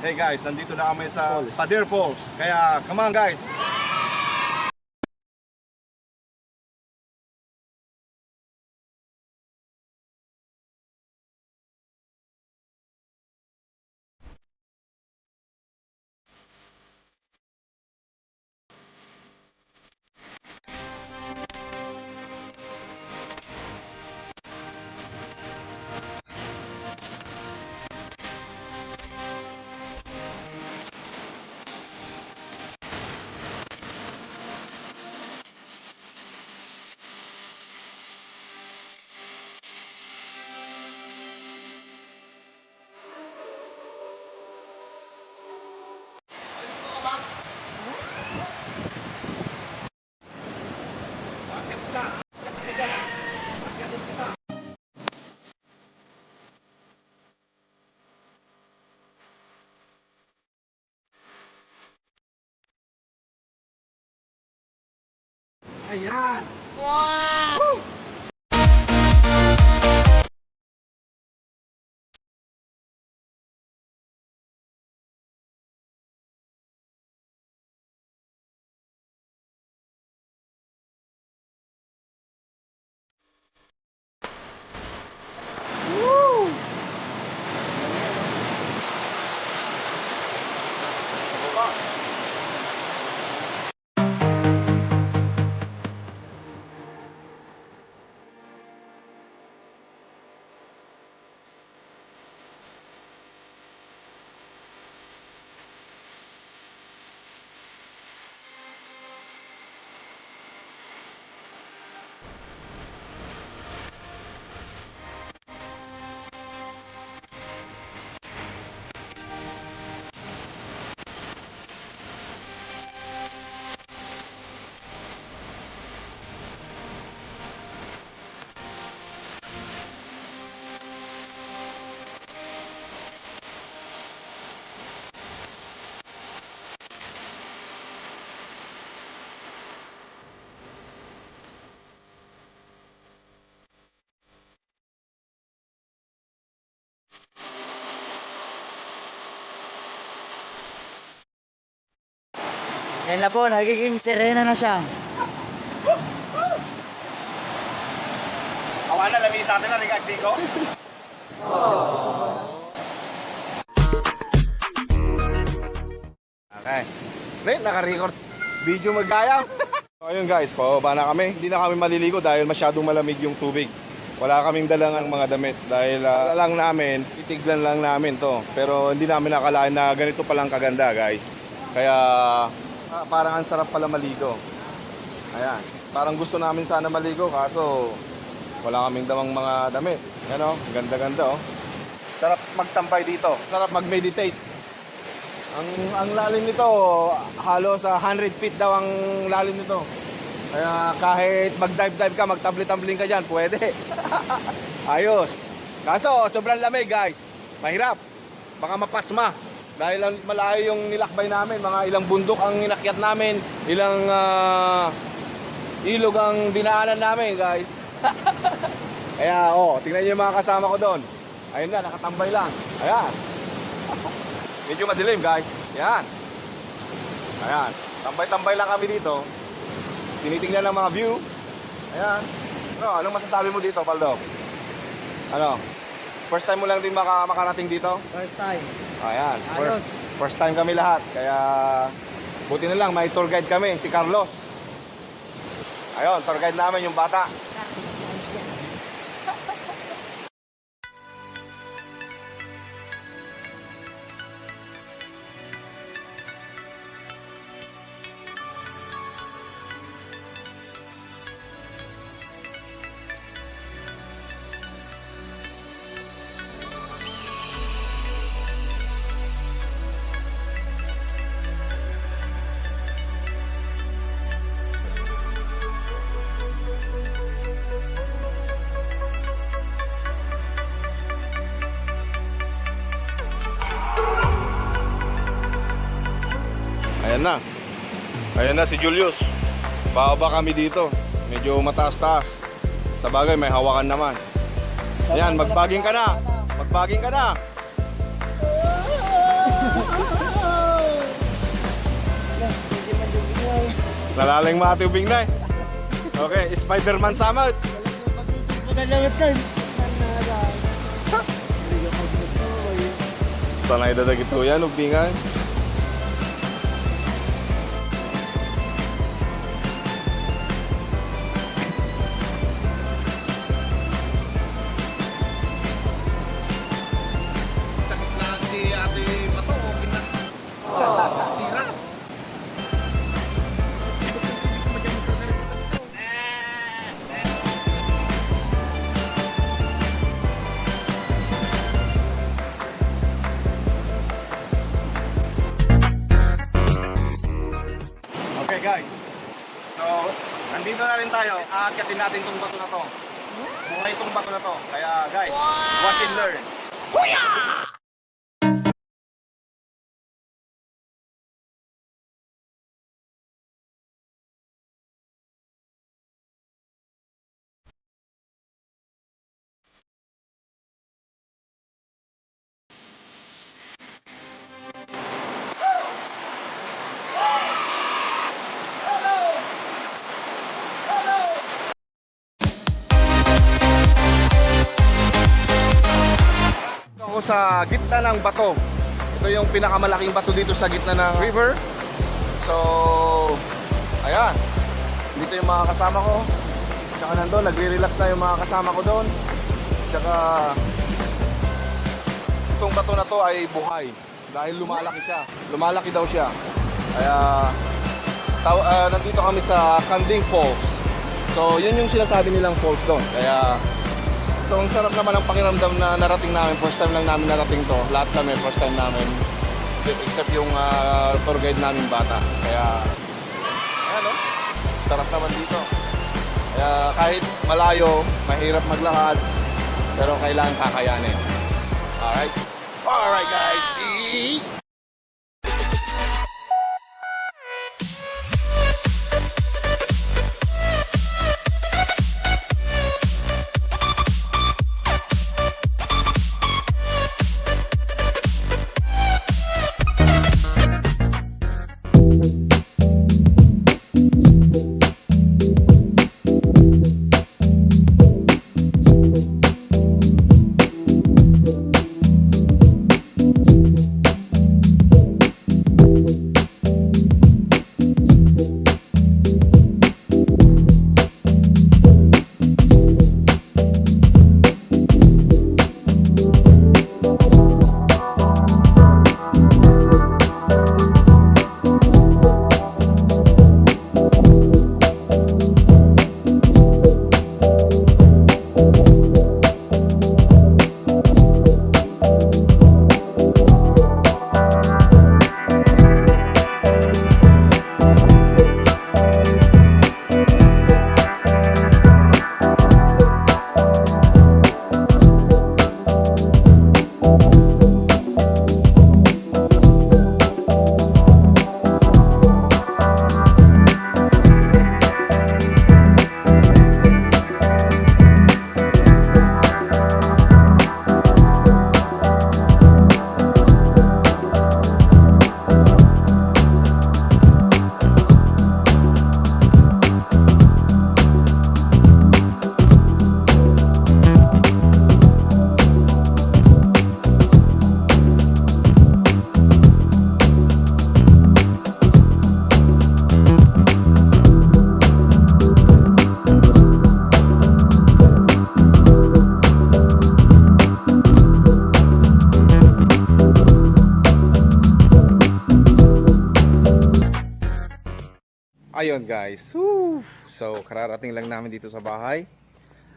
Hey guys, nandito na kami sa Pader Falls. Kaya, come on guys! Ayan! Wow! Yan na po, nagiging serena na siya. Awa na, labi sa atin na, Rick Agdico. Okay. Wait, naka-record video magkaya. So ayun guys, pababa na kami. Hindi na kami maliligo dahil masyadong malamig yung tubig. Wala kaming dalang mga damit dahil lang namin, titiglan lang namin to. Pero hindi namin nakalain na ganito palang kaganda guys. Kaya parang ang sarap pala maligo. Ayan, parang gusto namin sana maligo kaso wala kaming damang mga damit. Yan o, ganda-ganda o. Sarap magtampay dito, sarap mag-meditate. Ang lalim nito, halos 100 feet daw ang lalim nito. Kaya kahit mag-dive-dive ka, magtabli-tambling ka dyan, pwede. Ayos. Kaso, sobrang lamig guys. Mahirap. Baka mapasma. Dahil malayo yung nilakbay namin. Mga ilang bundok ang inakyat namin. Ilang ilog ang dinaanan namin guys. Kaya, tingnan nyo yung mga kasama ko doon. Ayun na, nakatambay lang. Ayan. Medyo madilim guys. Ayan. Ayan. Tambay-tambay lang kami dito. Tinitingnan ng mga view. Ayan. Anong masasabi mo dito, Paldo? Ano? First time mo lang din makarating dito? First time. Ayan. Ayos. First time kami lahat. Kaya buti na lang may tour guide kami, si Carlos. Ayun, tour guide namin yung bata. Ayan na. Ayan na si Julius. Bababa kami dito. Medyo mataas-taas. Sa bagay may hawakan naman. Ayan, magbaging ka na. Magbaging ka na. Nalalang mga tubig na eh. Okay, Spider-Man samot. Sanay dadag ito yan, ubingan. Sakit na si ate Pato, okay na. Tira. Okay guys, so nandito na rin tayo. Aakyatin natin tong bato na to. Buhay tong bato na to. Kaya guys, watch and learn. Ako sa gitna ng bato. Ito yung pinakamalaking bato dito sa gitna ng river. So, ayan. Dito yung mga kasama ko. Tsaka nandun, nagre-relax na yung mga kasama ko doon. Tsaka, itong bato na to ay buhay. Dahil lumalaki siya. Lumalaki daw siya. Kaya, nandito kami sa Kanding Falls. So, yun yung sinasabi nilang falls doon. Kaya, so, ang sarap naman ang pakiramdam na narating namin. First time lang namin narating to. Lahat kami, first time namin. Except yung tour guide namin bata. Kaya, ayan o. Sarap naman dito. Kaya kahit malayo, mahirap maglakad. Pero kailangan kakayanin. Alright? Alright guys. Ayun guys, whew. So kararating lang namin dito sa bahay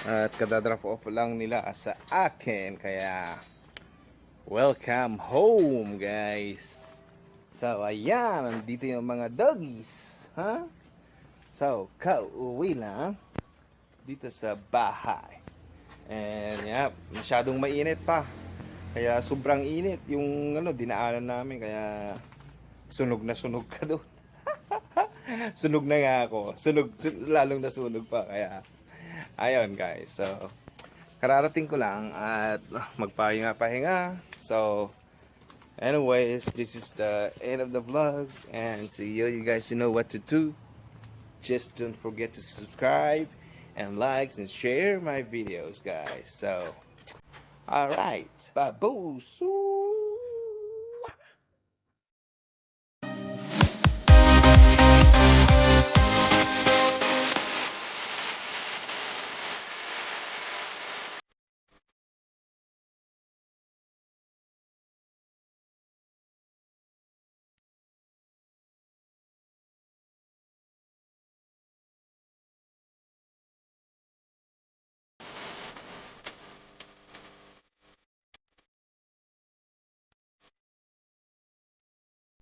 at kada-drop off lang nila sa akin, kaya welcome home guys. So ayan, nandito yung mga doggies, ha? So kauwi lang dito sa bahay. And yeah, masyadong mainit pa. Kaya sobrang init yung dinaanan namin, kaya sunog na sunog ka doon. Sunog na nga ako. Lalong nasunog pa. Kaya, ayun guys. So, kararating ko lang at magpahinga-pahinga. So, anyways, this is the end of the vlog. And see you guys, you know what to do. Just don't forget to subscribe and like and share my videos, guys. So, alright. Babusu!